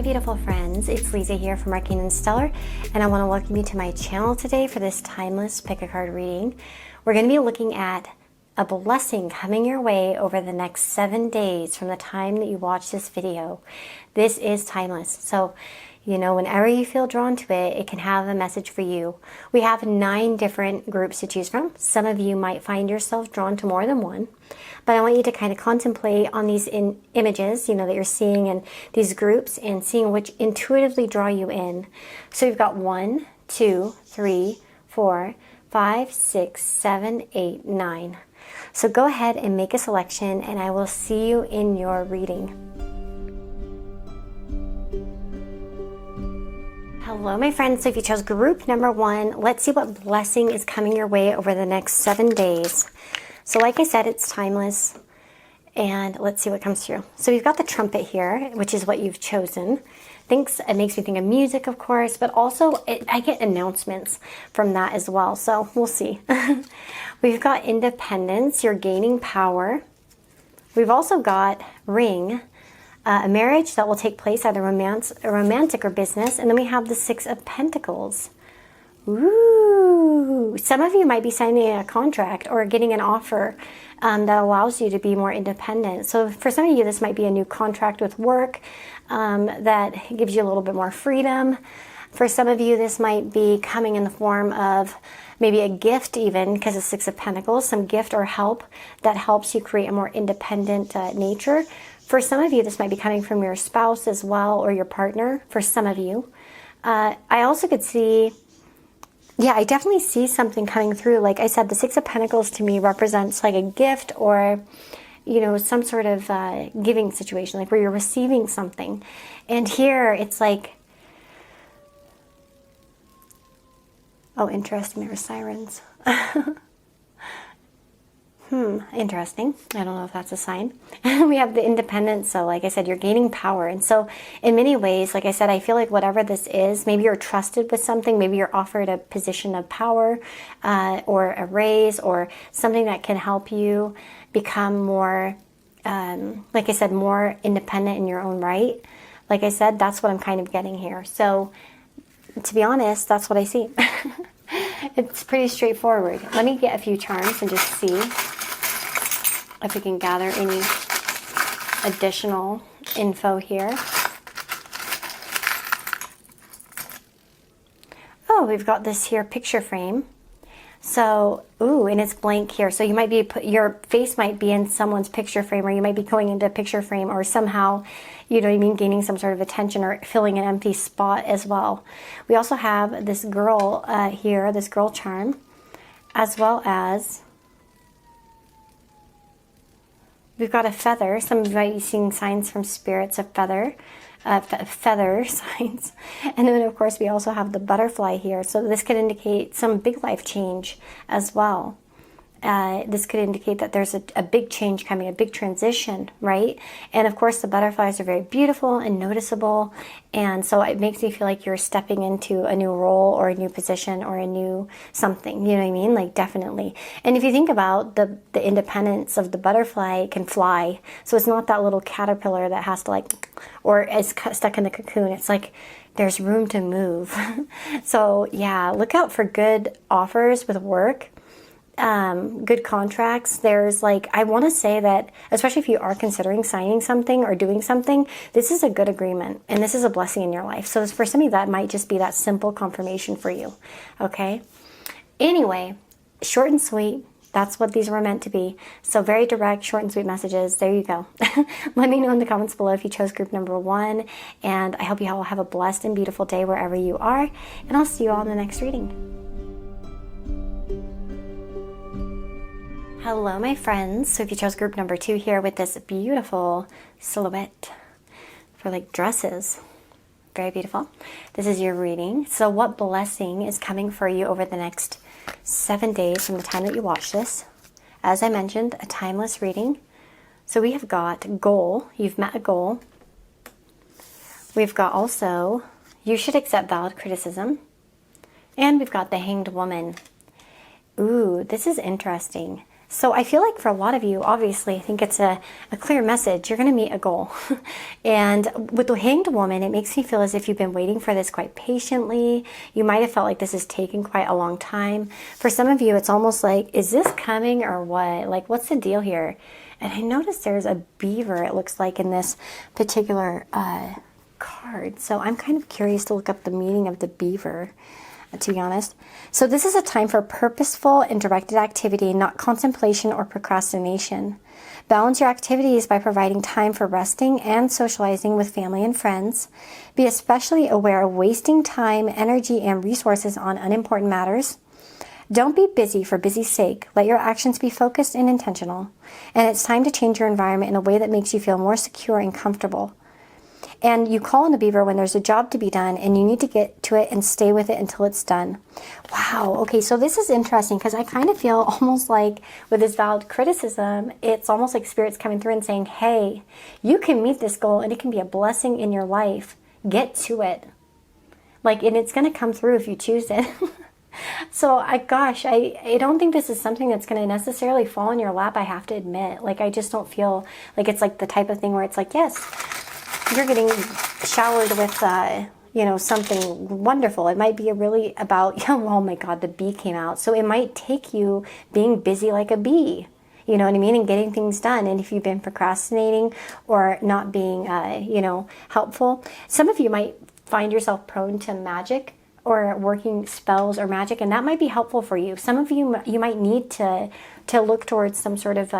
beautiful friends, it's Lisa here from Arcaneandstellar, and I want to welcome you to my channel today for this timeless pick a card reading. We're going to be looking at a blessing coming your way over the next 7 days from the time that you watch this video. This is timeless, so you know, whenever you feel drawn to it, it can have a message for you. We have 9 different groups to choose from. Some of you might find yourself drawn to more than one, but I want you to kind of contemplate on these images, you know, that you're seeing in these groups and seeing which intuitively draw you in. So you've got 1, 2, 3, 4, 5, 6, 7, 8, 9. So go ahead and make a selection and I will see you in your reading. Hello my friends, so if you chose group number 1, let's see what blessing is coming your way over the next 7 days. So like I said, it's timeless, and let's see what comes through. So we've got the trumpet here, which is what you've chosen. It makes me think of music, of course, but also I get announcements from that as well, so we'll see. We've got independence, you're gaining power. We've also got ring, a marriage that will take place, either romantic or business. And then we have the 6 of Pentacles. Ooh, some of you might be signing a contract or getting an offer that allows you to be more independent. So for some of you, this might be a new contract with work that gives you a little bit more freedom. For some of you, this might be coming in the form of maybe a gift even, because of 6 of Pentacles, some gift or help that helps you create a more independent nature. For some of you, this might be coming from your spouse as well, or your partner, for some of you. I also could see, yeah, I definitely see something coming through. Like I said, the 6 of Pentacles to me represents like a gift or, you know, some sort of giving situation, like where you're receiving something. And here it's like, oh, interesting, there are sirens. Interesting. I don't know if that's a sign. We have the independence. So like I said, you're gaining power. And so in many ways, like I said, I feel like whatever this is, maybe you're trusted with something, maybe you're offered a position of power or a raise or something that can help you become more, like I said, more independent in your own right. Like I said, that's what I'm kind of getting here. So to be honest, that's what I see. It's pretty straightforward. Let me get a few charms and just see if we can gather any additional info here. Oh, we've got this here picture frame. So, ooh, and it's blank here. So you might be, your face might be in someone's picture frame, or you might be going into a picture frame, or somehow, you know what I mean, gaining some sort of attention or filling an empty spot as well. We also have this girl here, this girl charm, as well as we've got a feather. Some of you might be seeing signs from spirits of feather signs. And then of course we also have the butterfly here. So this could indicate some big life change as well. This could indicate that there's a big change coming, a big transition, right? And of course the butterflies are very beautiful and noticeable, and so it makes me feel like you're stepping into a new role or a new position or a new something, you know what I mean? Like definitely. And if you think about the independence of the butterfly, it can fly. So it's not that little caterpillar that has to like, or is stuck in the cocoon. It's like there's room to move. So yeah, look out for good offers with work. Good contracts. There's like, I want to say that, especially if you are considering signing something or doing something, this is a good agreement and this is a blessing in your life. So for some of you, that might just be that simple confirmation for you. Okay. Anyway, short and sweet. That's what these were meant to be. So very direct, short and sweet messages. There you go. Let me know in the comments below if you chose group number 1. And I hope you all have a blessed and beautiful day wherever you are. And I'll see you all in the next reading. Hello my friends, so if you chose group number 2 here with this beautiful silhouette for like dresses, very beautiful. This is your reading. So what blessing is coming for you over the next 7 days from the time that you watch this? As I mentioned, a timeless reading. So we have got goal, you've met a goal. We've got also, you should accept valid criticism. And we've got the Hanged Woman. Ooh, this is interesting. So I feel like for a lot of you, obviously, I think it's a clear message. You're going to meet a goal. And with the Hanged Woman, it makes me feel as if you've been waiting for this quite patiently. You might have felt like this has taken quite a long time. For some of you, it's almost like, is this coming or what? Like, what's the deal here? And I noticed there's a beaver, it looks like, in this particular card. So I'm kind of curious to look up the meaning of the beaver, to be honest. So this is a time for purposeful and directed activity, not contemplation or procrastination. Balance your activities by providing time for resting and socializing with family and friends. Be especially aware of wasting time, energy, and resources on unimportant matters. Don't be busy for busy's sake. Let your actions be focused and intentional. And it's time to change your environment in a way that makes you feel more secure and comfortable. And you call on the beaver when there's a job to be done and you need to get to it and stay with it until it's done. Wow. Okay, so this is interesting because I kind of feel almost like with this valid criticism, it's almost like Spirit's coming through and saying, hey, you can meet this goal and it can be a blessing in your life. Get to it. Like, and it's going to come through if you choose it. So I don't think this is something that's going to necessarily fall in your lap, I have to admit. Like, I just don't feel like it's like the type of thing where it's like, yes, you're getting showered with, something wonderful. It might be really about, oh my God, the bee came out. So it might take you being busy like a bee, you know what I mean? And getting things done. And if you've been procrastinating or not being, helpful, some of you might find yourself prone to magic or working spells or magic, and that might be helpful for you. Some of you, you might need to look towards some sort of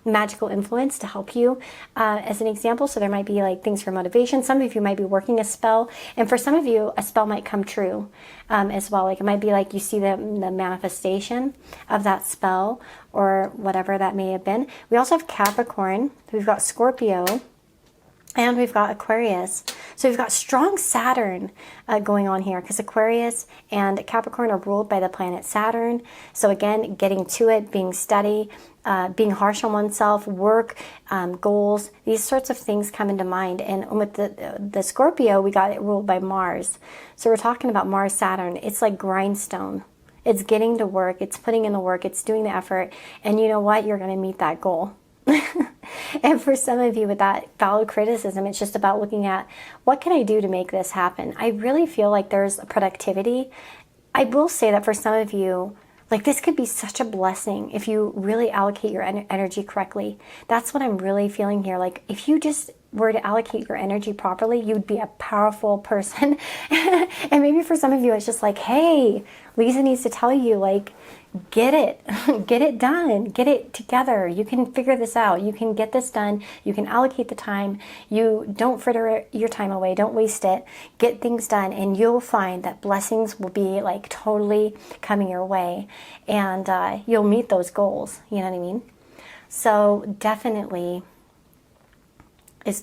magical influence to help you, as an example. So there might be like things for motivation. Some of you might be working a spell, and for some of you, a spell might come true as well. Like it might be like you see the manifestation of that spell or whatever that may have been. We also have Capricorn. We've got Scorpio. And we've got Aquarius. So we've got strong Saturn going on here because Aquarius and Capricorn are ruled by the planet Saturn. So again, getting to it, being steady, being harsh on oneself, work, goals, these sorts of things come into mind. And with the Scorpio, we got it ruled by Mars. So we're talking about Mars, Saturn. It's like grindstone. It's getting to work. It's putting in the work. It's doing the effort. And you know what? You're going to meet that goal. And for some of you with that valid criticism, it's just about looking at what can I do to make this happen? I really feel like there's a productivity. I will say that for some of you, like this could be such a blessing if you really allocate your energy correctly. That's what I'm really feeling here. Like if you just were to allocate your energy properly, you'd be a powerful person. And maybe for some of you, it's just like, hey, Lisa needs to tell you, like, get it done, get it together. You can figure this out. You can get this done. You can allocate the time. You don't fritter your time away. Don't waste it. Get things done, and you'll find that blessings will be like totally coming your way, and you'll meet those goals. You know what I mean? So definitely,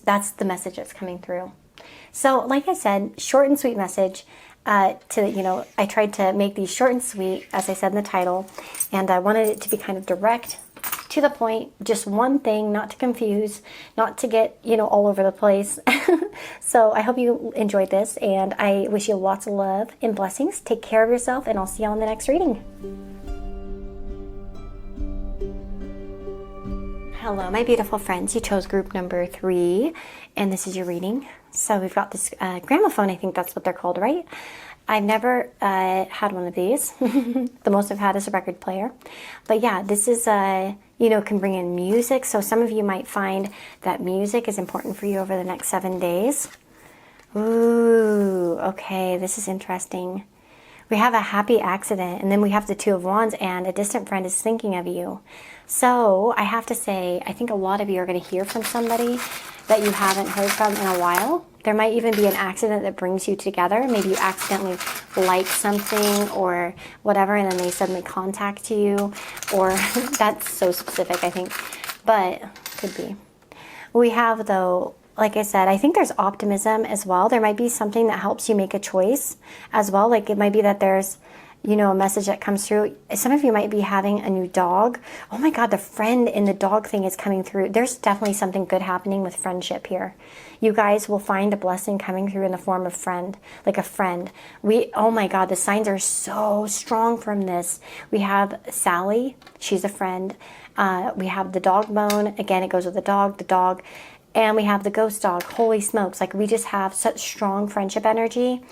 that's the message that's coming through. So like I said, short and sweet message. I tried to make these short and sweet, as I said in the title, and I wanted it to be kind of direct, to the point, just one thing, not to confuse, not to get, all over the place. So I hope you enjoyed this, and I wish you lots of love and blessings. Take care of yourself, and I'll see you on the next reading. Hello, my beautiful friends. You chose group number 3, and this is your reading. So we've got this gramophone, I think that's what they're called, right? I've never had one of these. The most I've had is a record player. But yeah, this is, can bring in music. So some of you might find that music is important for you over the next 7 days. Ooh, okay, this is interesting. We have a happy accident, and then we have the 2 of Wands, and a distant friend is thinking of you. So I have to say, I think a lot of you are going to hear from somebody that you haven't heard from in a while. There might even be an accident that brings you together. Maybe you accidentally like something or whatever, and then they suddenly contact you, or that's so specific, I think, but could be. We have, though, like I said, I think there's optimism as well. There might be something that helps you make a choice as well. Like it might be that there's you know, a message that comes through. Some of you might be having a new dog. Oh my God, the friend in the dog thing is coming through. There's definitely something good happening with friendship here. You guys will find a blessing coming through in the form of friend, like a friend. Oh my God, the signs are so strong from this. We have Sally, she's a friend. We have the dog bone. Again, it goes with the dog. And we have the ghost dog. Holy smokes. Like, we just have such strong friendship energy.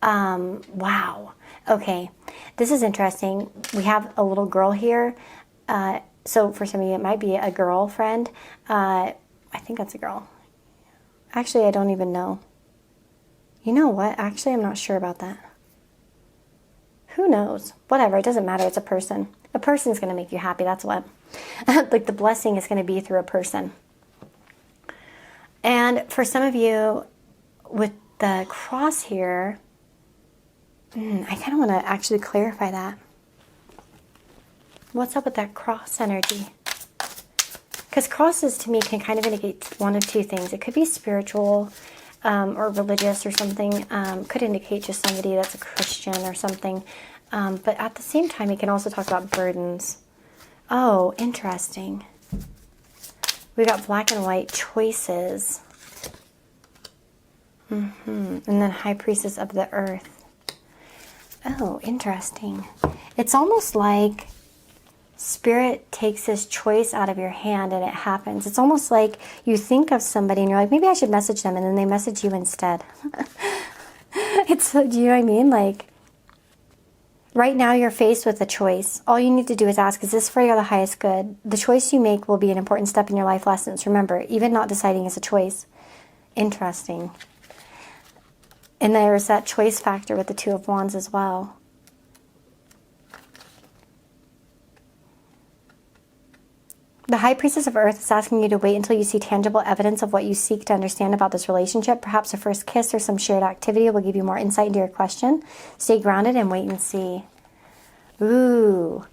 Wow. Okay, this is interesting. We have a little girl here. So for some of you, it might be a girlfriend. I think that's a girl. Actually, I don't even know. You know what? Actually, I'm not sure about that. Who knows? Whatever, it doesn't matter. It's a person. A person's going to make you happy. That's what. Like, the blessing is going to be through a person. And for some of you, with the cross here, I kind of want to actually clarify that. What's up with that cross energy? Because crosses to me can kind of indicate one of two things. It could be spiritual or religious or something. Could indicate just somebody that's a Christian or something. But at the same time, it can also talk about burdens. Oh, interesting. We got black and white choices. And then High Priestess of the Earth. Oh, interesting. It's almost like Spirit takes this choice out of your hand and it happens. It's almost like you think of somebody and you're like, maybe I should message them, and then they message you instead. Do you know what I mean? Like, right now you're faced with a choice. All you need to do is ask, is this for your highest good? The choice you make will be an important step in your life lessons. Remember, even not deciding is a choice. Interesting. And there's that choice factor with the Two of Wands as well. The High Priestess of Earth is asking you to wait until you see tangible evidence of what you seek to understand about this relationship. Perhaps a first kiss or some shared activity will give you more insight into your question. Stay grounded and wait and see. Ooh.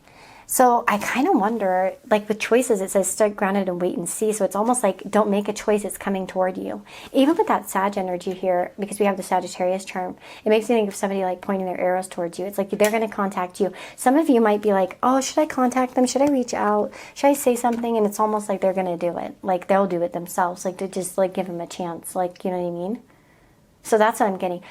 So I kind of wonder, like with choices, it says stay grounded and wait and see. So it's almost like don't make a choice, it's coming toward you. Even with that Sag energy here, because we have the Sagittarius charm, it makes me think of somebody like pointing their arrows towards you. It's like they're going to contact you. Some of you might be like, oh, should I contact them? Should I reach out? Should I say something? And it's almost like they're going to do it. Like they'll do it themselves. Like to just like give them a chance. Like, you know what I mean? So that's what I'm getting.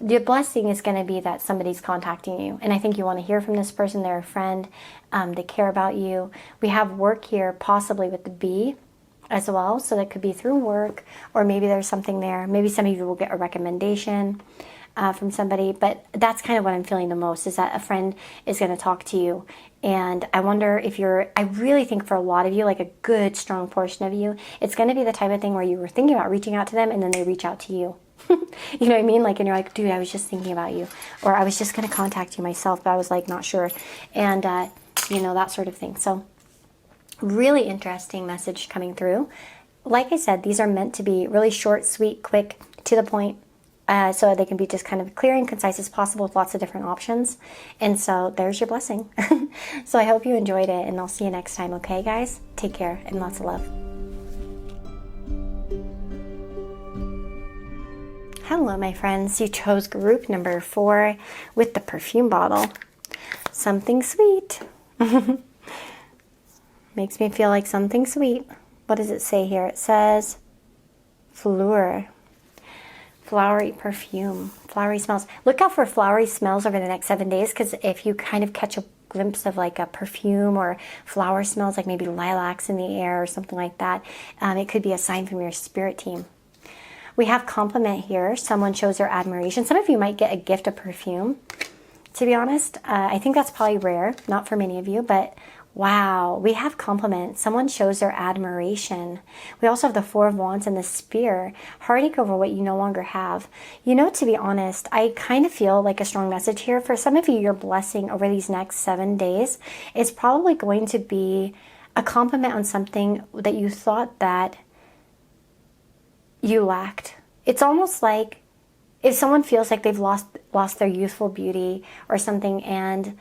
The blessing is going to be that somebody's contacting you. And I think you want to hear from this person. They're a friend. They care about you. We have work here, possibly with the B as well. So that could be through work, or maybe there's something there. Maybe some of you will get a recommendation from somebody. But that's kind of what I'm feeling the most, is that a friend is going to talk to you. And I wonder if I really think for a lot of you, like a good, strong portion of you, it's going to be the type of thing where you were thinking about reaching out to them and then they reach out to you. You know what I mean? Like, and you're like, dude, I was just thinking about you. Or I was just going to contact you myself, but I was like, not sure. And, you know, that sort of thing. So really interesting message coming through. Like I said, these are meant to be really short, sweet, quick, to the point. So they can be just kind of clear and concise as possible with lots of different options. And so there's your blessing. So I hope you enjoyed it, and I'll see you next time. Okay, guys? Take care and lots of love. Hello, my friends. You chose group number 4 with the perfume bottle. Something sweet. Makes me feel like something sweet. What does it say here? It says fleur. Flowery perfume. Flowery smells. Look out for flowery smells over the next 7 days, because if you kind of catch a glimpse of like a perfume or flower smells, like maybe lilacs in the air or something like that, it could be a sign from your spirit team. We have compliment here. Someone shows their admiration. Some of you might get a gift of perfume, to be honest. I think that's probably rare, not for many of you, but wow, we have compliment. Someone shows their admiration. We also have the Four of Wands and the Spear. Heartache over what you no longer have. You know, to be honest, I kind of feel like a strong message here. For some of you, your blessing over these next 7 days is probably going to be a compliment on something that you thought that you lacked. It's almost like if someone feels like they've lost their youthful beauty or something, and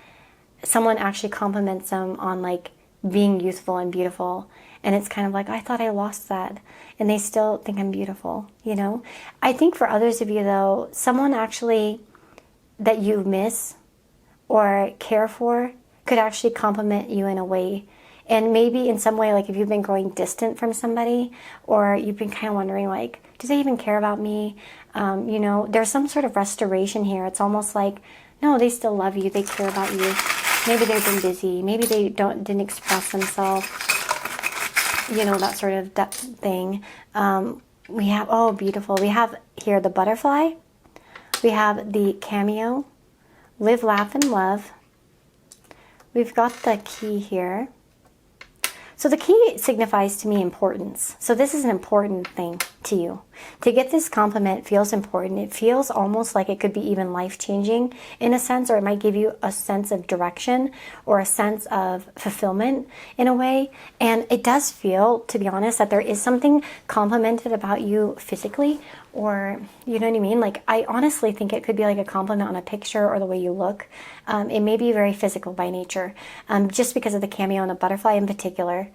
someone actually compliments them on like being youthful and beautiful, and it's kind of like, I thought I lost that, and they still think I'm beautiful, you know? I think for others of you though, someone actually that you miss or care for could actually compliment you in a way. And maybe in some way, like if you've been growing distant from somebody, or you've been kind of wondering, like, do they even care about me? You know, there's some sort of restoration here. It's almost like, no, they still love you. They care about you. Maybe they've been busy. Maybe they didn't express themselves. You know, that sort of thing. We have, oh, beautiful. We have here the butterfly. We have the cameo. Live, laugh, and love. We've got the key here. So the key signifies to me importance. So this is an important thing to you. To get this compliment feels important. It feels almost like it could be even life-changing in a sense, or it might give you a sense of direction or a sense of fulfillment in a way. And it does feel, to be honest, that there is something complimented about you physically, or, you know what I mean? Like, I honestly think it could be like a compliment on a picture or the way you look. It may be very physical by nature, just because of the cameo and the butterfly in particular.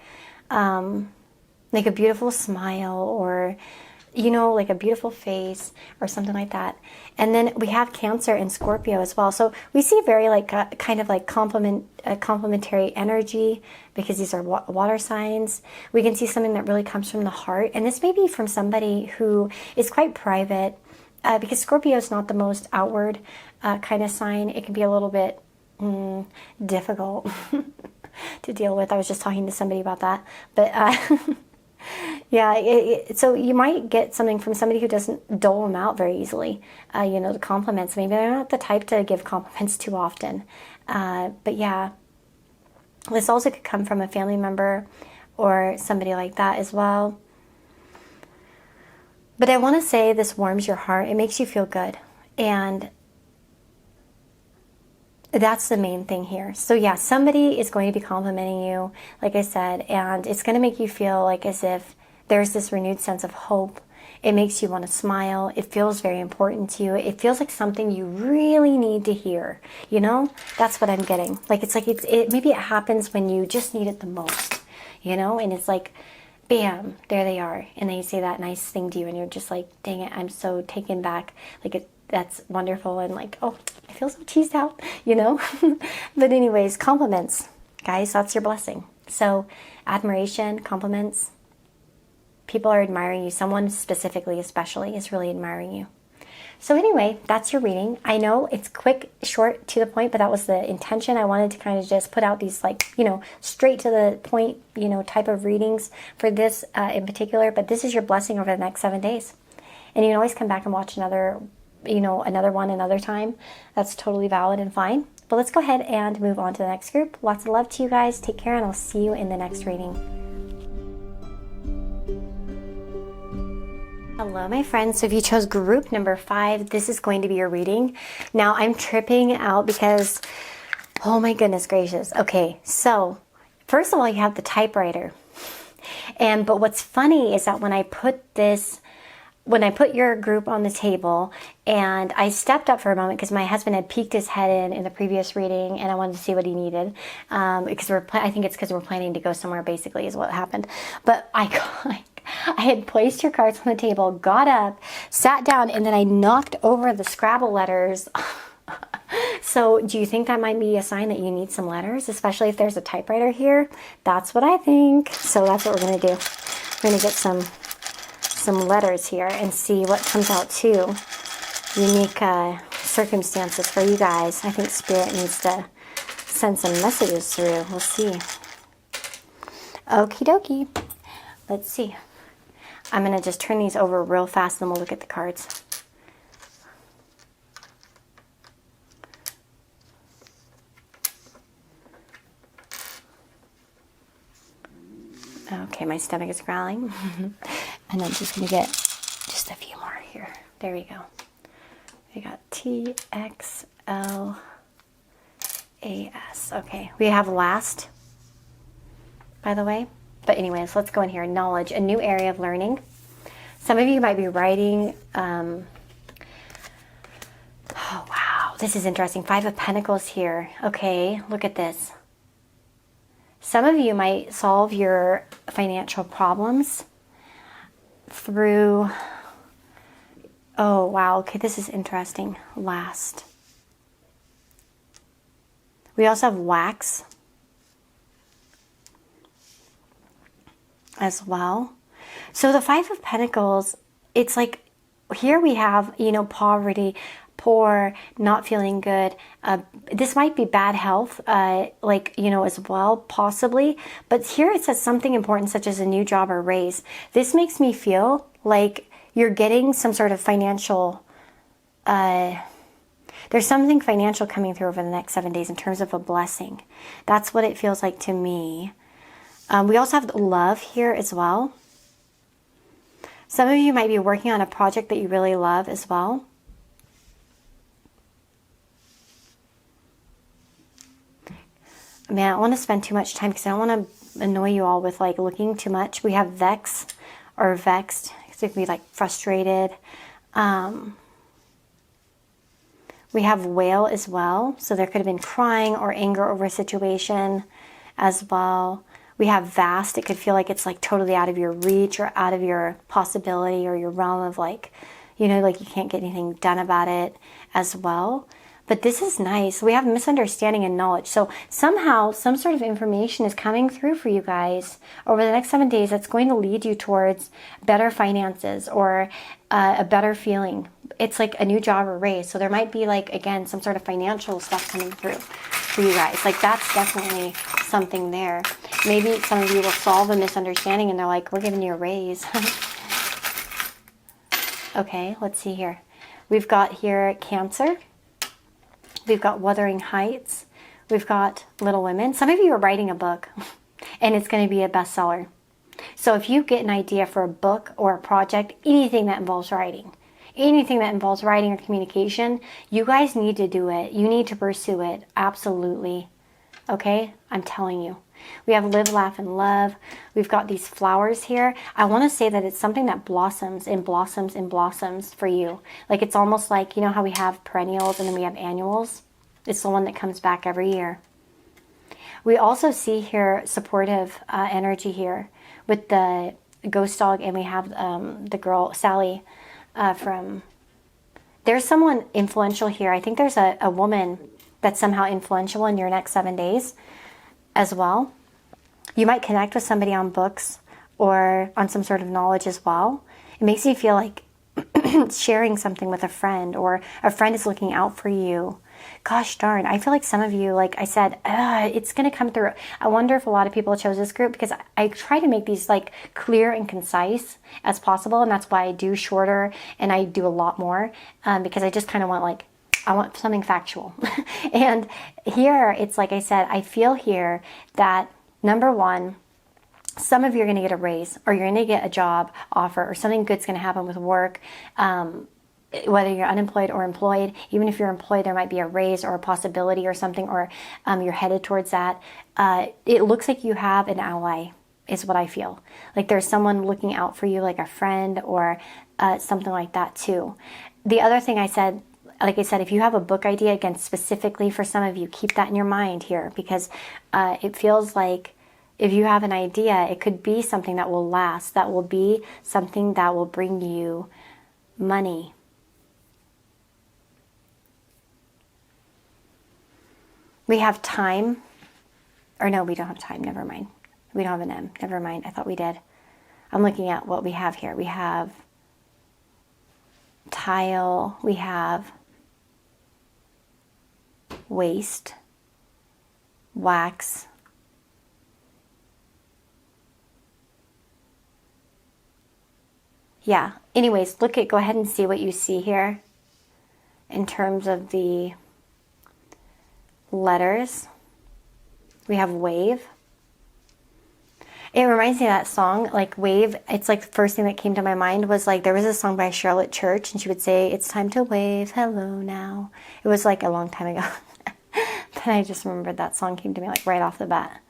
Like a beautiful smile, or, you know, like a beautiful face or something like that. And then we have Cancer and Scorpio as well. So we see very like kind of like complementary energy, because these are water signs. We can see something that really comes from the heart. And this may be from somebody who is quite private, because Scorpio is not the most outward kind of sign. It can be a little bit difficult to deal with. I was just talking to somebody about that. But yeah, so you might get something from somebody who doesn't dole them out very easily, you know, the compliments. Maybe they're not the type to give compliments too often. But yeah, this also could come from a family member or somebody like that as well. But I want to say this warms your heart. It makes you feel good. And that's the main thing here. So yeah, somebody is going to be complimenting you, like I said, and it's going to make you feel like as if there's this renewed sense of hope. It makes you want to smile. It feels very important to you. It feels like something you really need to hear. You know, that's what I'm getting. Like it's maybe it happens when you just need it the most. You know, and it's like, bam, there they are, and they say that nice thing to you, and you're just like, dang it, I'm so taken back. Like that's wonderful, and like, oh, I feel so cheesed out, you know. But anyways, compliments, guys, that's your blessing. So admiration, compliments. People are admiring you. Someone specifically, especially, is really admiring you. So anyway, that's your reading. I know it's quick, short, to the point, but that was the intention. I wanted to kind of just put out these, like, you know, straight to the point, you know, type of readings for this in particular. But this is your blessing over the next 7 days. And you can always come back and watch another, you know, another one another time. That's totally valid and fine. But let's go ahead and move on to the next group. Lots of love to you guys. Take care, and I'll see you in the next reading. Hello, my friends. So if you chose group number 5, this is going to be your reading. Now, I'm tripping out because, oh my goodness gracious. Okay, so first of all, you have the typewriter. But what's funny is that when I put your group on the table, and I stepped up for a moment because my husband had peeked his head in the previous reading, and I wanted to see what he needed, because I think it's because we're planning to go somewhere, basically, is what happened. But I had placed your cards on the table, got up, sat down, and then I knocked over the Scrabble letters. So do you think that might be a sign that you need some letters, especially if there's a typewriter here? That's what I think. So that's what we're going to do. We're going to get some letters here and see what comes out too. Unique circumstances for you guys. I think Spirit needs to send some messages through. We'll see. Okie dokie. Let's see. I'm going to just turn these over real fast, and then we'll look at the cards. Okay, my stomach is growling. And I'm just going to get just a few more here. There we go. We got TXLAS. Okay, we have last, by the way. But anyways, let's go in here. Knowledge, a new area of learning. Some of you might be writing. Oh, wow. This is interesting. 5 of Pentacles here. Okay, look at this. Some of you might solve your financial problems through... Oh, wow. Okay, this is interesting. Last. We also have wax as well. So the Five of Pentacles, it's like here we have, you know, poverty, poor, not feeling good. This might be bad health, like, you know, as well, possibly. But here it says something important, such as a new job or raise. This makes me feel like you're getting some sort of financial, there's something financial coming through over the next 7 days in terms of a blessing. That's what it feels like to me. We also have love here as well. Some of you might be working on a project that you really love as well. Man, I don't want to spend too much time because I don't want to annoy you all with like looking too much. We have vex or vexed. So it could be like frustrated. We have wail as well. So there could have been crying or anger over a situation as well. We have vast. It could feel like it's like totally out of your reach or out of your possibility or your realm of like, you know, like you can't get anything done about it as well. But this is nice. We have misunderstanding and knowledge. So somehow some sort of information is coming through for you guys over the next 7 days that's going to lead you towards better finances or a better feeling. It's like a new job or raise. So there might be like, again, some sort of financial stuff coming through for you guys. Like that's definitely something there. Maybe some of you will solve a misunderstanding and they're like, we're giving you a raise. Okay, let's see here. We've got here Cancer. We've got Wuthering Heights. We've got Little Women. Some of you are writing a book and it's going to be a bestseller. So if you get an idea for a book or a project, anything that involves writing or communication, you guys need to do it. You need to pursue it. Absolutely. Okay? I'm telling you. We have Live, Laugh, and Love. We've got these flowers here. I want to say that it's something that blossoms and blossoms and blossoms for you. Like it's almost like, you know how we have perennials and then we have annuals? It's the one that comes back every year. We also see here supportive energy here with the ghost dog, and we have the girl, Sally, from... There's someone influential here. I think there's a woman that's somehow influential in your next 7 days as well. You might connect with somebody on books or on some sort of knowledge as well. It makes you feel like sharing something with a friend, or a friend is looking out for you. Gosh darn, I feel like some of you, like I said, it's going to come through. I wonder if a lot of people chose this group because I try to make these like clear and concise as possible, and that's why I do shorter and I do a lot more because I just kind of want like, I want something factual. And here, it's like I said, I feel here that, number one, some of you are going to get a raise, or you're going to get a job offer, or something good's going to happen with work, whether you're unemployed or employed. Even if you're employed, there might be a raise or a possibility or something, or you're headed towards that. It looks like you have an ally, is what I feel. Like there's someone looking out for you, like a friend or something like that too. The other thing I said, like I said, if you have a book idea, again, specifically for some of you, keep that in your mind here, because it feels like if you have an idea, it could be something that will last, that will be something that will bring you money. We have time, or no, we don't have time, never mind. We don't have an M, never mind, I thought we did. I'm looking at what we have here. We have tile, we have waste, wax, yeah. Anyways, go ahead and see what you see here in terms of the letters. We have wave. It reminds me of that song, like Wave. It's like the first thing that came to my mind was like, there was a song by Charlotte Church, and she would say, it's time to wave, hello now. It was like a long time ago. But I just remembered that song came to me like right off the bat.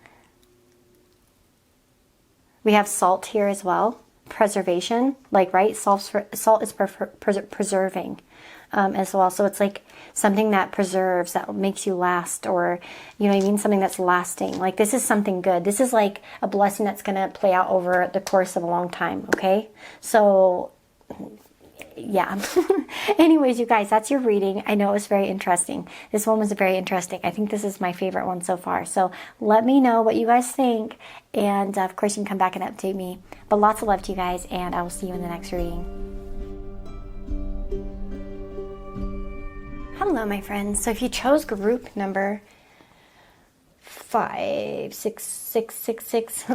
We have salt here as well. Preservation, like, right? Salt is preserving as well. So it's like something that preserves, that makes you last, or, you know what I mean? Something that's lasting. Like this is something good. This is like a blessing that's going to play out over the course of a long time, okay? So yeah. Anyways, you guys, that's your reading. I know it was very interesting. This one was very interesting. I think this is my favorite one so far. So let me know what you guys think. And of course, you can come back and update me. But lots of love to you guys, and I will see you in the next reading. Hello, my friends. So if you chose group number 56666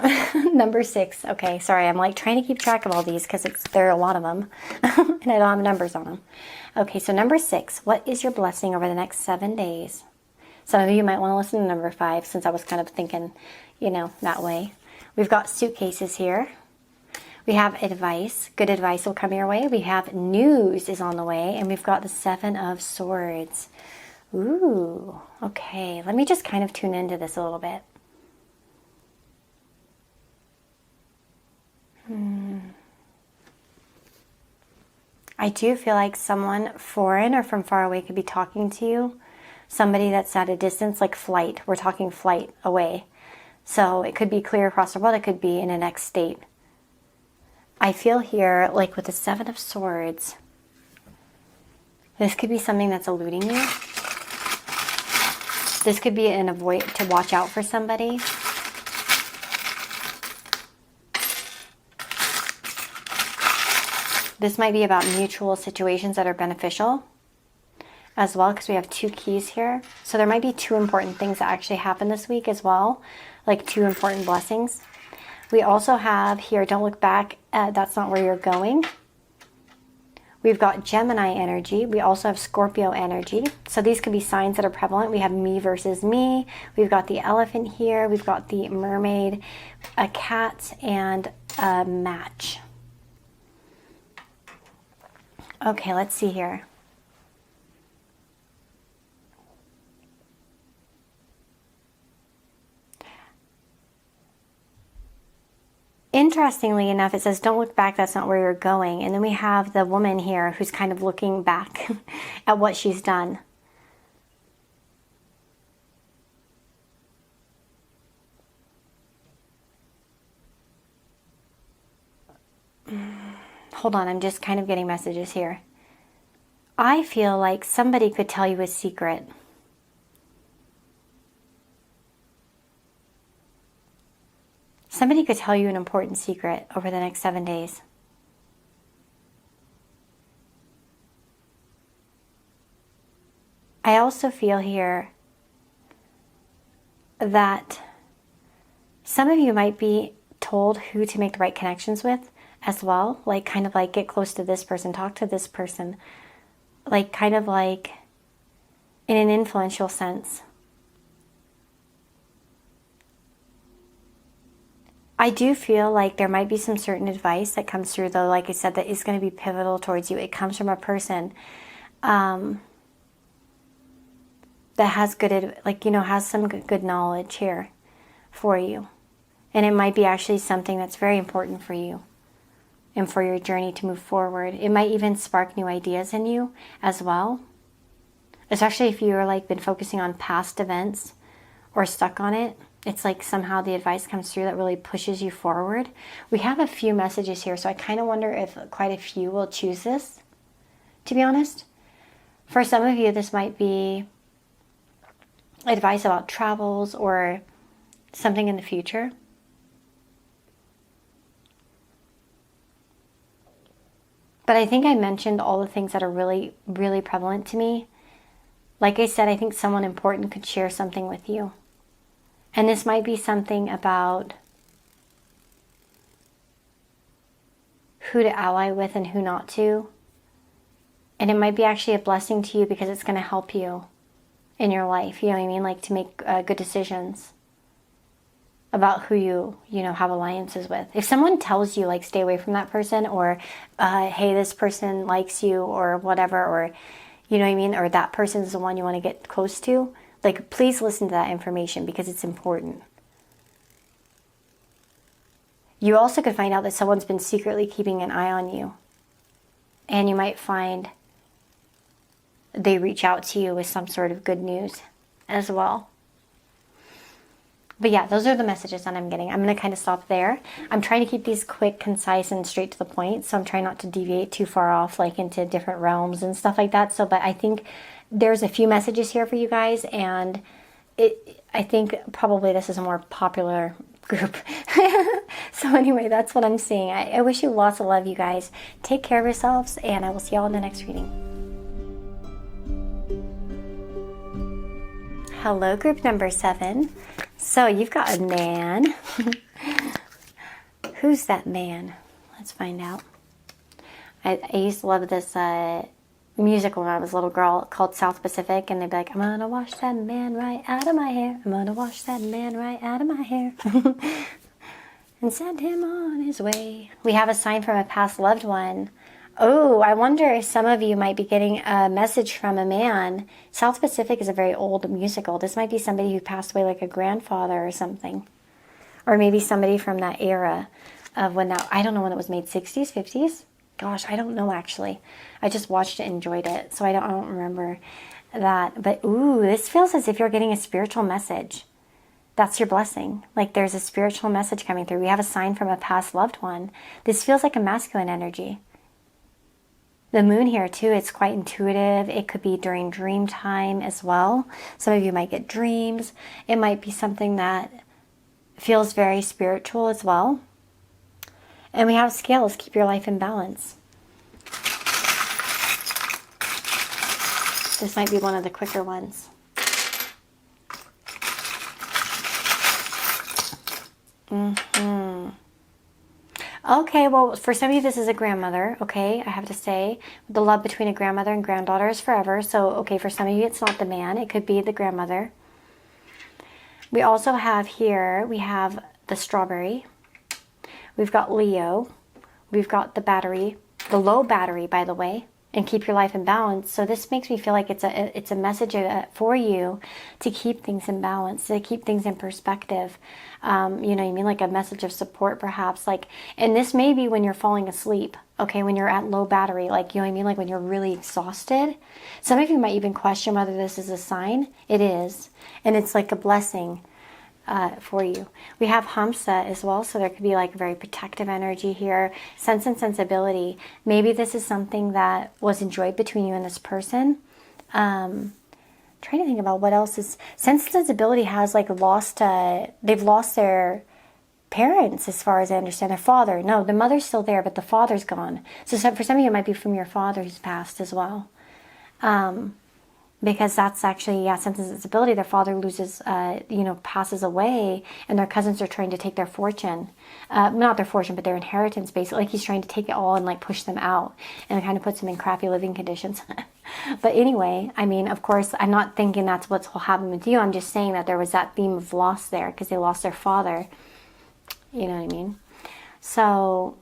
number 6. Okay, sorry, I'm like trying to keep track of all these because there are a lot of them and I don't have numbers on them. Okay, so number 6, what is your blessing over the next 7 days? Some of you might want to listen to number 5 since I was kind of thinking, that way. We've got suitcases here. We have advice. Good advice will come your way. We have news is on the way, and we've got the 7 of Swords. Ooh, okay. Let me just kind of tune into this a little bit. I do feel like someone foreign or from far away could be talking to you. Somebody that's at a distance, like flight. We're talking flight away. So it could be clear across the world. It could be in the next state. I feel here, like with the 7 of Swords, this could be something that's eluding you. This could be an avoid to watch out for somebody. This might be about mutual situations that are beneficial as well, because we have 2 keys here. So there might be 2 important things that actually happen this week as well, like 2 important blessings. We also have here, don't look back, that's not where you're going. We've got Gemini energy. We also have Scorpio energy. So these could be signs that are prevalent. We have me versus me. We've got the elephant here. We've got the mermaid, a cat, and a match. Okay, let's see here. Interestingly enough, it says, don't look back, that's not where you're going. And then we have the woman here who's kind of looking back at what she's done. Hold on, I'm just kind of getting messages here. I feel like somebody could tell you a secret. Somebody could tell you an important secret over the next 7 days. I also feel here that some of you might be told who to make the right connections with as well. Like kind of like get close to this person, talk to this person. Like kind of like in an influential sense. I do feel like there might be some certain advice that comes through, though, like I said, that is going to be pivotal towards you. It comes from a person that has good, like, has some good knowledge here for you. And it might be actually something that's very important for you and for your journey to move forward. It might even spark new ideas in you as well. Especially if you're like been focusing on past events or stuck on it. It's like somehow the advice comes through that really pushes you forward. We have a few messages here, so I kind of wonder if quite a few will choose this, to be honest. For some of you, this might be advice about travels or something in the future. But I think I mentioned all the things that are really, really prevalent to me. Like I said, I think someone important could share something with you. And this might be something about who to ally with and who not to. And it might be actually a blessing to you because it's going to help you in your life. You know what I mean? Like to make good decisions about who you have alliances with. If someone tells you, like, stay away from that person, or, hey, this person likes you, or whatever, or, you know what I mean? Or that person's the one you want to get close to. Like, please listen to that information because it's important. You also could find out that someone's been secretly keeping an eye on you. And you might find they reach out to you with some sort of good news as well. But yeah, those are the messages that I'm getting. I'm going to kind of stop there. I'm trying to keep these quick, concise, and straight to the point. So I'm trying not to deviate too far off, like into different realms and stuff like that. So, but I think there's a few messages here for you guys. And I think probably this is a more popular group. So anyway, that's what I'm seeing. I wish you lots of love, you guys. Take care of yourselves, and I will see y'all in the next reading. Hello, group number 7. So you've got a man. Who's that man? Let's find out. I used to love this musical when I was a little girl called South Pacific, and they'd be like, I'm gonna wash that man right out of my hair. I'm gonna wash that man right out of my hair. And send him on his way. We have a sign from a past loved one. Oh, I wonder if some of you might be getting a message from a man. South Pacific is a very old musical. This might be somebody who passed away, like a grandfather or something. Or maybe somebody from that era of when that, I don't know when it was made, 60s, 50s? Gosh, I don't know actually. I just watched it and enjoyed it, so I don't remember that. But ooh, this feels as if you're getting a spiritual message. That's your blessing. Like there's a spiritual message coming through. We have a sign from a past loved one. This feels like a masculine energy. The moon here too, it's quite intuitive. It could be during dream time as well. Some of you might get dreams. It might be something that feels very spiritual as well. And we have scales, keep your life in balance. This might be one of the quicker ones. Okay, well, for some of you, this is a grandmother, okay? I have to say, the love between a grandmother and granddaughter is forever. So, okay, for some of you, it's not the man. It could be the grandmother. We also have here, we have the strawberry. We've got Leo. We've got the battery, the low battery, by the way, and keep your life in balance. So this makes me feel like it's a message for you to keep things in balance, to keep things in perspective. You know what I mean? Like a message of support, perhaps. Like, and this may be when you're falling asleep, okay? When you're at low battery, like, you know what I mean? Like when you're really exhausted. Some of you might even question whether this is a sign. It is. And it's like a blessing for you. We have Hamsa as well, so there could be like a very protective energy here. Sense and sensibility. Maybe this is something that was enjoyed between you and this person. Trying to think about what else is... Sense and sensibility has like lost... they've lost their parents, as far as I understand. Their father. No, the mother's still there, but the father's gone. So for some of you, it might be from your father who's passed as well. Because that's actually, yeah, sense and sensibility. Their father loses, you know, passes away, and their cousins are trying to take their fortune. Not their fortune, but their inheritance, basically. Like he's trying to take it all and like push them out, and it kind of puts them in crappy living conditions. But anyway, I mean, of course, I'm not thinking that's what's will happen with you. I'm just saying that there was that theme of loss there because they lost their father. You know what I mean? So...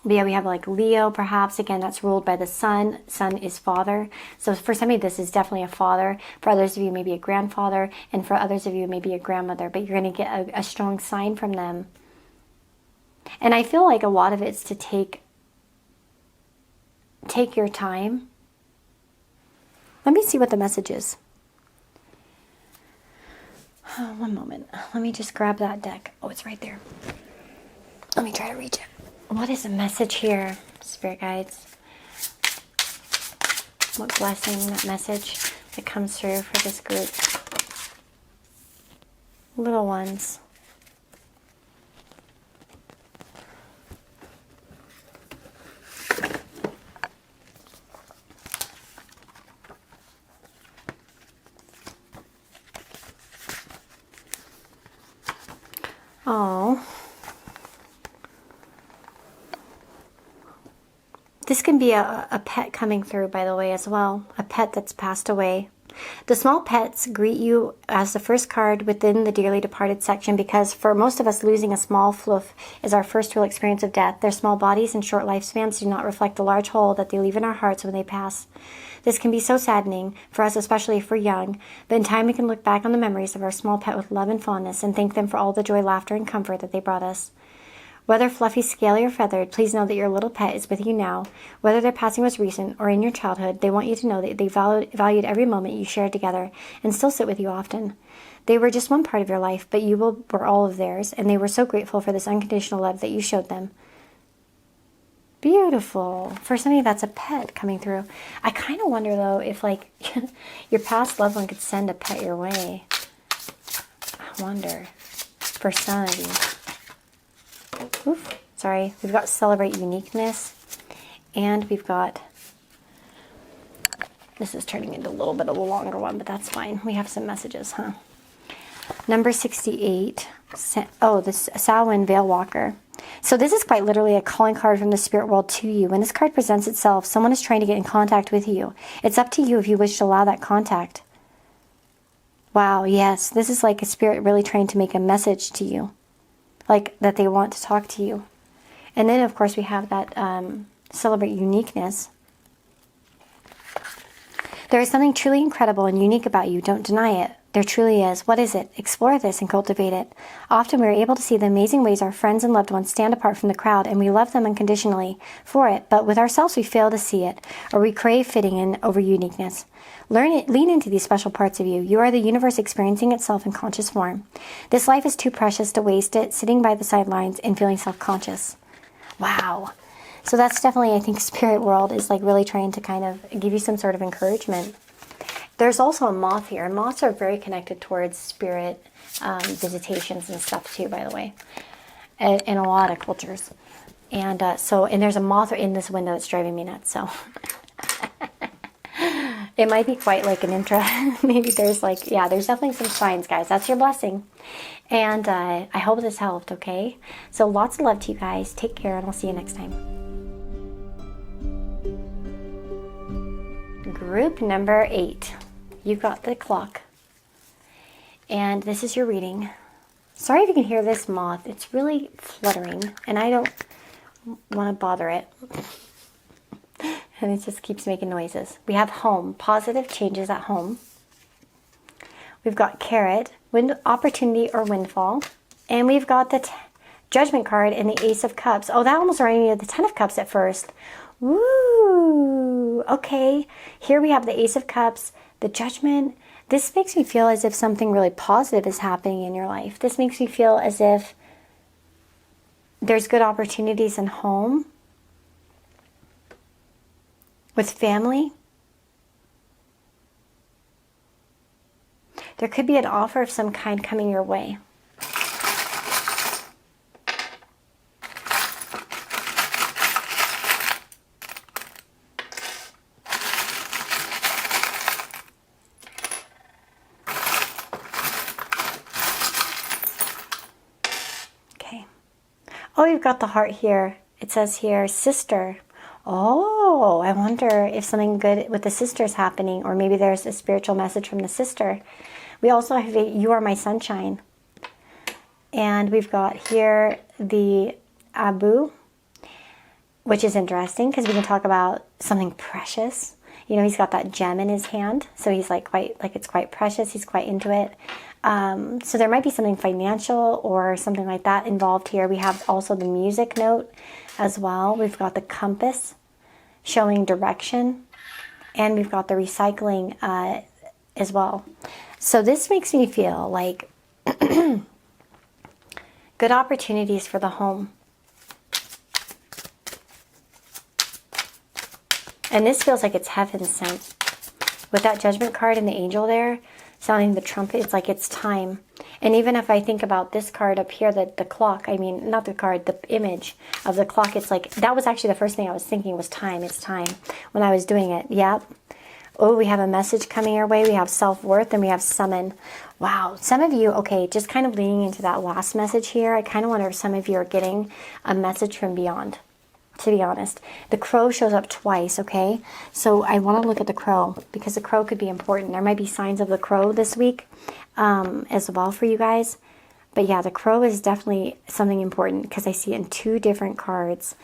But yeah, we have like Leo, perhaps. Again, that's ruled by the sun. Sun is father. So for some of you, this is definitely a father. For others of you, maybe a grandfather. And for others of you, maybe a grandmother. But you're going to get a strong sign from them. And I feel like a lot of it's to take your time. Let me see what the message is. Oh, one moment. Let me just grab that deck. Oh, it's right there. Let me try to reach it. What is the message here, Spirit Guides? What blessing, that message that comes through for this group? Little ones. Oh. This can be a pet coming through, by the way, as well. A pet that's passed away. The small pets greet you as the first card within the dearly departed section because for most of us, losing a small fluff is our first real experience of death. Their small bodies and short lifespans do not reflect the large hole that they leave in our hearts when they pass. This can be so saddening, for us especially if we're young, but in time we can look back on the memories of our small pet with love and fondness and thank them for all the joy, laughter, and comfort that they brought us. Whether fluffy, scaly, or feathered, please know that your little pet is with you now. Whether their passing was recent or in your childhood, they want you to know that they valued every moment you shared together and still sit with you often. They were just one part of your life, but you were all of theirs, and they were so grateful for this unconditional love that you showed them. Beautiful. For somebody that's a pet coming through. I kind of wonder, though, if, like, your past loved one could send a pet your way. I wonder. For some of you. Oof, sorry. We've got celebrate uniqueness. And we've got... This is turning into a little bit of a longer one, but that's fine. We have some messages, huh? Number 68. Oh, this Samhain Veil Walker. So this is quite literally a calling card from the spirit world to you. When this card presents itself, someone is trying to get in contact with you. It's up to you if you wish to allow that contact. Wow, yes. This is like a spirit really trying to make a message to you. Like that they want to talk to you. And then, of course, we have that celebrate uniqueness. There is something truly incredible and unique about you. Don't deny it. There truly is. What is it? Explore this and cultivate it. Often we are able to see the amazing ways our friends and loved ones stand apart from the crowd, and we love them unconditionally for it. But with ourselves, we fail to see it, or we crave fitting in over uniqueness. Lean into these special parts of you. You are the universe experiencing itself in conscious form. This life is too precious to waste it sitting by the sidelines and feeling self-conscious. Wow. So that's definitely, I think, spirit world is like really trying to kind of give you some sort of encouragement. There's also a moth here. Moths are very connected towards spirit visitations and stuff too, by the way, in a lot of cultures. And and there's a moth in this window that's driving me nuts. So it might be quite like an intro. Maybe there's like, yeah, there's definitely some signs, guys. That's your blessing. And I hope this helped, okay? So lots of love to you guys. Take care, and I'll see you next time. Group number 8. You've got the clock. And this is your reading. Sorry if you can hear this moth. It's really fluttering, and I don't want to bother it. And it just keeps making noises. We have home, positive changes at home. We've got carrot, opportunity or windfall. And we've got the judgment card and the Ace of Cups. Oh, that almost reminded me of the Ten of Cups at first. Woo! Okay, here we have the Ace of Cups, the Judgment. This makes me feel as if something really positive is happening in your life. This makes me feel as if there's good opportunities in home, with family. There could be an offer of some kind coming your way. Oh, you've got the heart here. It says here, sister. Oh, I wonder if something good with the sister is happening, or maybe there's a spiritual message from the sister. We also have you are my sunshine. And we've got here the Abu, which is interesting because we can talk about something precious. You know, he's got that gem in his hand, so he's like it's quite precious. He's quite into it. So there might be something financial or something like that involved here. We have also the music note as well. We've got the compass showing direction, and we've got the recycling as well. So this makes me feel like good opportunities for the home. And this feels like it's heaven sent. With that judgment card and the angel there, sounding the trumpet, it's like it's time. And even if I think about this card up here, the clock, I mean, not the card, the image of the clock, it's like, that was actually the first thing I was thinking was time. It's time when I was doing it. Yep. Oh, we have a message coming our way. We have self-worth, and we have summon. Wow. Some of you, okay, just kind of leaning into that last message here, I kind of wonder if some of you are getting a message from beyond. To be honest, the crow shows up twice, okay? So I want to look at the crow because the crow could be important. There might be signs of the crow this week as well for you guys. But yeah, the crow is definitely something important because I see it in 2 different cards.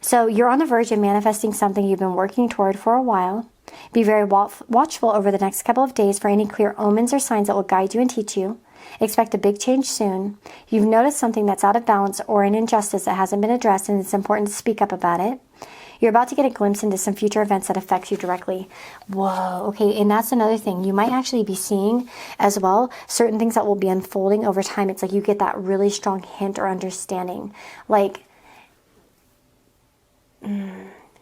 So you're on the verge of manifesting something you've been working toward for a while. Be very watchful over the next couple of days for any clear omens or signs that will guide you and teach you. Expect a big change soon. You've noticed something that's out of balance or an injustice that hasn't been addressed, and it's important to speak up about it. You're about to get a glimpse into some future events that affect you directly. Whoa, okay, and that's another thing. You might actually be seeing as well certain things that will be unfolding over time. It's like you get that really strong hint or understanding. Like,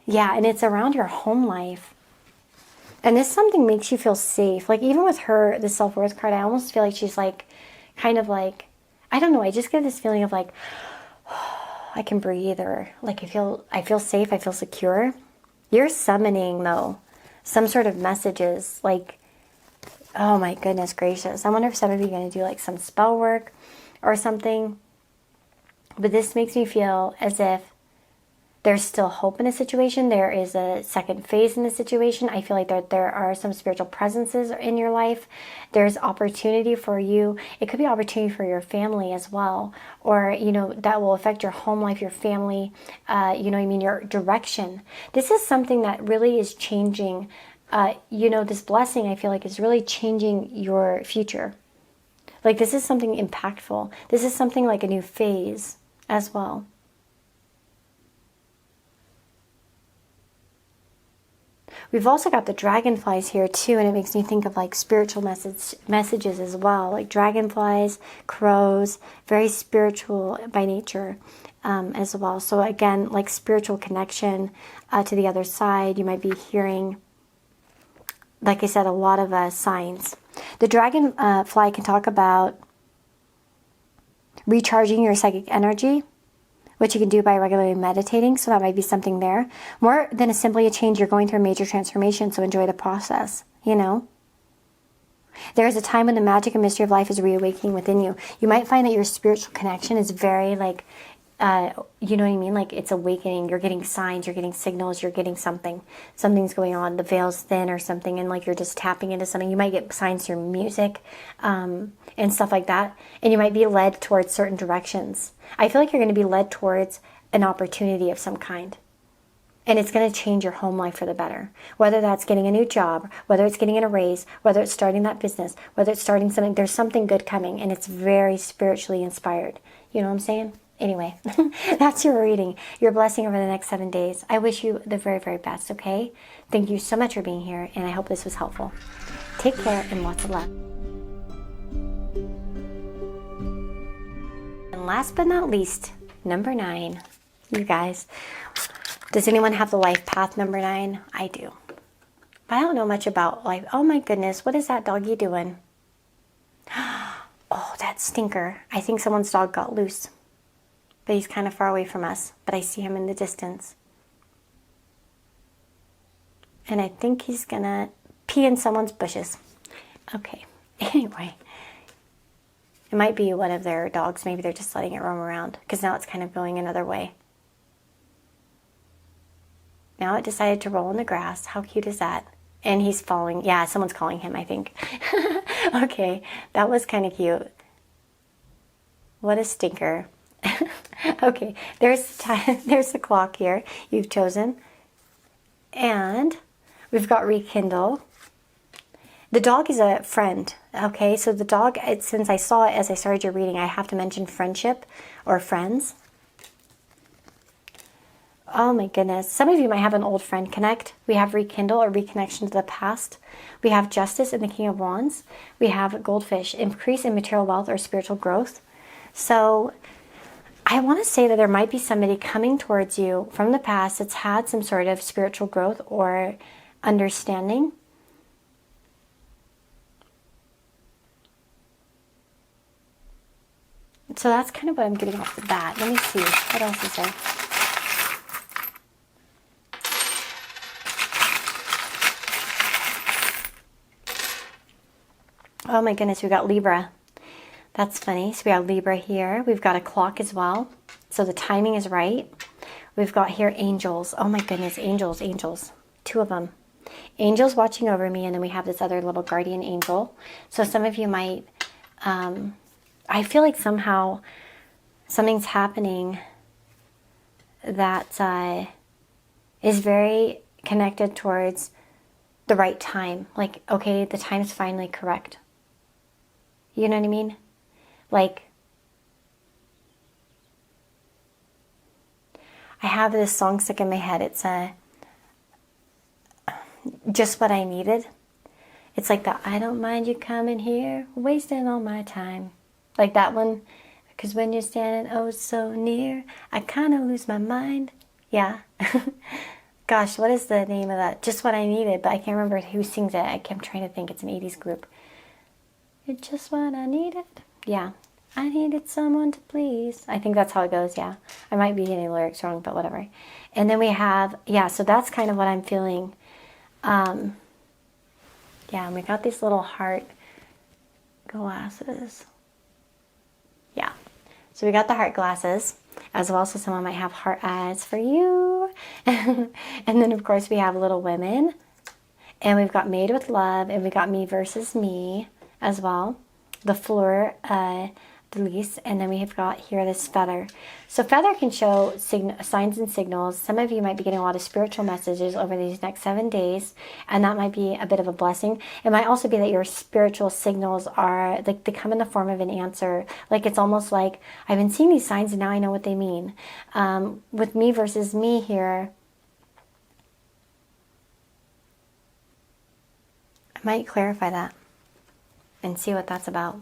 yeah, and it's around your home life. And this something makes you feel safe. Like even with her, the self-worth card, I almost feel like she's like, kind of like, I don't know, I just get this feeling of like, I can breathe, or like I feel safe, I feel secure. You're summoning though some sort of messages, like, oh my goodness gracious. I wonder if some of you are going to do like some spell work or something. But this makes me feel as if there's still hope in a situation. There is a second phase in the situation. I feel like there are some spiritual presences in your life. There's opportunity for you. It could be opportunity for your family as well. Or, you know, that will affect your home life, your family, you know what I mean, your direction. This is something that really is changing, you know, this blessing I feel like is really changing your future. Like this is something impactful. This is something like a new phase as well. We've also got the dragonflies here too, and it makes me think of like spiritual messages as well, like dragonflies, crows, very spiritual by nature as well. So again, like spiritual connection to the other side. You might be hearing, like I said, a lot of signs. The dragonfly can talk about recharging your psychic energy, which you can do by regularly meditating. So that might be something there. More than simply a change, you're going through a major transformation, so enjoy the process, you know. There is a time when the magic and mystery of life is reawakening within you. You might find that your spiritual connection is very like, you know what I mean? Like it's awakening. You're getting signs, you're getting signals, you're getting something. Something's going on. The veil's thin or something, and like you're just tapping into something. You might get signs through music and stuff like that. And you might be led towards certain directions. I feel like you're going to be led towards an opportunity of some kind. And it's going to change your home life for the better. Whether that's getting a new job, whether it's getting a raise, whether it's starting that business, whether it's starting something, there's something good coming, and it's very spiritually inspired. You know what I'm saying? Anyway, that's your reading, your blessing over the next 7 days. I wish you the very, very best, okay? Thank you so much for being here, and I hope this was helpful. Take care and lots of love. And last but not least, number 9. You guys, does anyone have the life path number 9? I do. But I don't know much about life. Oh my goodness, what is that doggy doing? Oh, that stinker. I think someone's dog got loose. But he's kind of far away from us, but I see him in the distance. And I think he's gonna pee in someone's bushes. Okay, anyway. It might be one of their dogs. Maybe they're just letting it roam around, because now it's kind of going another way. Now it decided to roll in the grass. How cute is that? And he's falling. Yeah, someone's calling him, I think. Okay, that was kind of cute. What a stinker. Okay, there's the clock here you've chosen. And we've got rekindle. The dog is a friend. Okay, so the dog, since I saw it as I started your reading, I have to mention friendship or friends. Oh my goodness. Some of you might have an old friend connect. We have rekindle or reconnection to the past. We have justice and the King of Wands. We have goldfish, increase in material wealth or spiritual growth. So I want to say that there might be somebody coming towards you from the past that's had some sort of spiritual growth or understanding. So that's kind of what I'm getting off the bat. Let me see. What else is there? Oh my goodness, we got Libra. That's funny. So we have Libra here. We've got a clock as well. So the timing is right. We've got here angels. Oh my goodness, angels, angels. 2 of them. Angels watching over me, and then we have this other little guardian angel. So some of you might, I feel like somehow something's happening that is very connected towards the right time. Like, okay, the time's finally correct. You know what I mean? Like, I have this song stuck in my head. It's Just What I Needed. It's like that, I don't mind you coming here, wasting all my time. Like that one. Because when you're standing oh so near, I kind of lose my mind. Yeah. Gosh, what is the name of that? Just What I Needed, but I can't remember who sings it. I'm trying to think. It's an 80s group. You're just what I needed. Yeah. I needed someone to please. I think that's how it goes, yeah. I might be getting the lyrics wrong, but whatever. And then we have, yeah, so that's kind of what I'm feeling. Yeah, and we got these little heart glasses. Yeah. So we got the heart glasses as well. So someone might have heart eyes for you. And then, of course, we have Little Women. And we've got Made with Love. And we got Me Versus Me as well. The Fleur de Lis. And then we have got here this feather. So feather can show signs and signals. Some of you might be getting a lot of spiritual messages over these next 7 days. And that might be a bit of a blessing. It might also be that your spiritual signals are, like, they come in the form of an answer. Like, it's almost like, I've been seeing these signs and now I know what they mean. With Me Versus Me here, I might clarify that and see what that's about.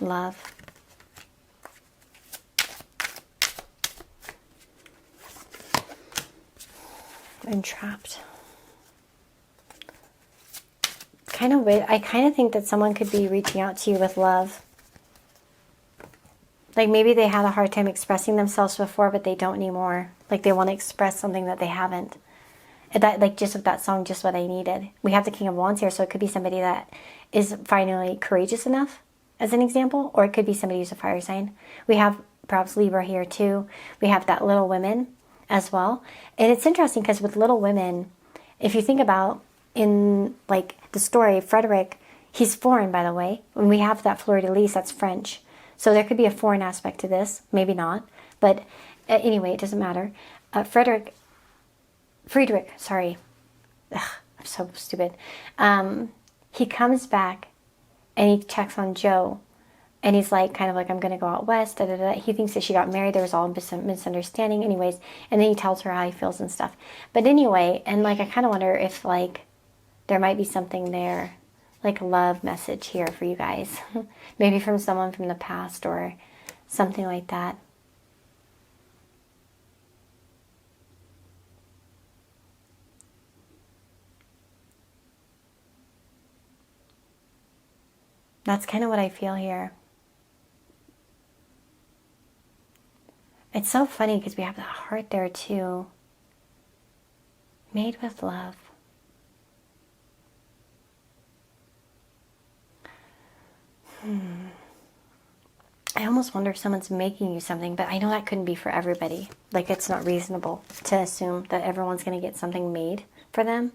Love. Entrapped. Kind of weird. I kind of think that someone could be reaching out to you with love. Like maybe they had a hard time expressing themselves before, but they don't anymore. Like they want to express something that they haven't. That, like just with that song, Just What I Needed. We have the King of Wands here, so it could be somebody that is finally courageous enough, as an example, or it could be somebody who's a fire sign. We have perhaps Libra here too. We have that Little Women as well. And it's interesting because with Little Women, if you think about in like the story, Frederick, he's foreign, by the way. When we have that Fleur de Lis, that's French. So there could be a foreign aspect to this, maybe not. But anyway, it doesn't matter. Friedrich, sorry. Ugh, I'm so stupid. He comes back and he checks on Joe. And he's like, kind of like, I'm going to go out west. Da, da, da. He thinks that she got married. There was all misunderstanding anyways. And then he tells her how he feels and stuff. But anyway, and like, I kind of wonder if like, there might be something there. Like a love message here for you guys. Maybe from someone from the past or something like that. That's kind of what I feel here. It's so funny because we have that heart there too. Made with love. I almost wonder if someone's making you something, but I know that couldn't be for everybody. Like, it's not reasonable to assume that everyone's going to get something made for them.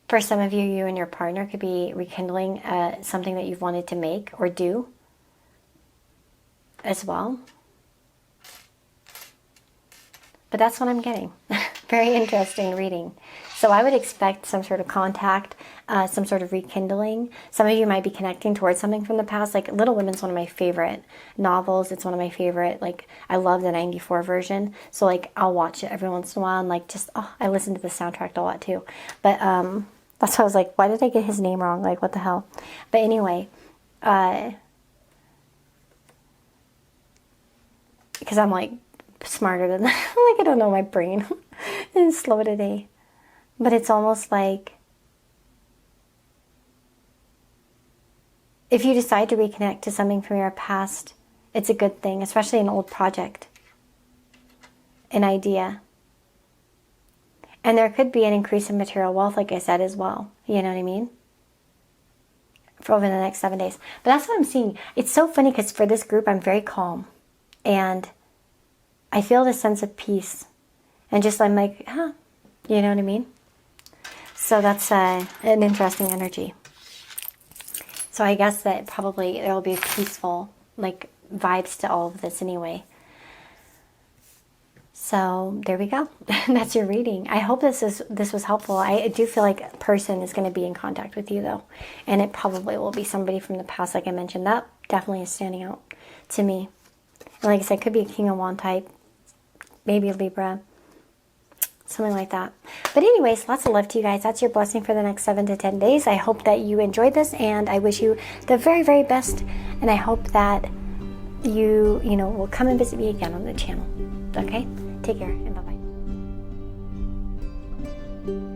For some of you, you and your partner could be rekindling something that you've wanted to make or do as well. But that's what I'm getting. Very interesting reading. So I would expect some sort of contact, some sort of rekindling. Some of you might be connecting towards something from the past. Like Little Women's one of my favorite novels. It's one of my favorite, like, I love the 94 version. So like, I'll watch it every once in a while and like just, oh, I listen to the soundtrack a lot too. But that's why I was like, why did I get his name wrong? Like, what the hell? But anyway, because I'm like smarter than that. Like, I don't know, my brain is slow today. But it's almost like if you decide to reconnect to something from your past, it's a good thing, especially an old project, an idea. And there could be an increase in material wealth, like I said, as well. You know what I mean? For over the next 7 days. But that's what I'm seeing. It's so funny because for this group, I'm very calm. And I feel this sense of peace. And just I'm like, huh. You know what I mean? So that's an interesting energy. So I guess that probably there will be peaceful, like, vibes to all of this anyway. So there we go. That's your reading. I hope this was helpful. I do feel like a person is going to be in contact with you though, and it probably will be somebody from the past, like I mentioned. That definitely is standing out to me. And like I said, could be a King of Wand type, maybe a Libra, something like that. But anyways, lots of love to you guys. That's your blessing for the next 7 to 10 days. I hope that you enjoyed this, and I wish you the very, very best. And I hope that you will come and visit me again on the channel. Okay? Take care, and bye-bye.